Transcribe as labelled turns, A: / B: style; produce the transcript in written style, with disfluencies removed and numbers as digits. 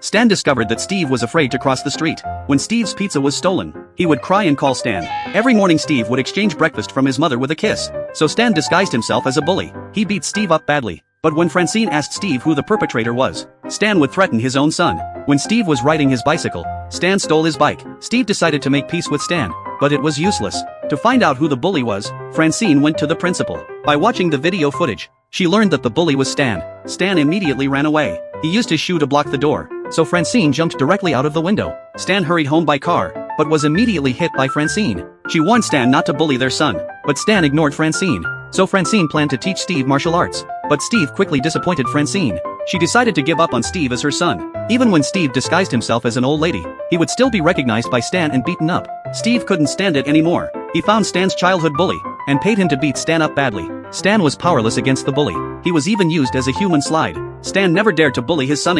A: Stan discovered that Steve was afraid to cross the street. When Steve's pizza was stolen, he would cry and call Stan. Every morning Steve would exchange breakfast from his mother with a kiss. So Stan disguised himself as a bully. He beat Steve up badly. But when Francine asked Steve who the perpetrator was, Stan would threaten his own son. When Steve was riding his bicycle, Stan stole his bike. Steve decided to make peace with Stan, but it was useless. To find out who the bully was, Francine went to the principal. By watching the video footage, she learned that the bully was Stan. Stan immediately ran away. He used his shoe to block the door, so Francine jumped directly out of the window. Stan hurried home by car, but was immediately hit by Francine. She warned Stan not to bully their son, but Stan ignored Francine. So Francine planned to teach Steve martial arts, but Steve quickly disappointed Francine. She decided to give up on Steve as her son. Even when Steve disguised himself as an old lady, he would still be recognized by Stan and beaten up. Steve couldn't stand it anymore. He found Stan's childhood bully, and paid him to beat Stan up badly. Stan was powerless against the bully. He was even used as a human slide. Stan never dared to bully his son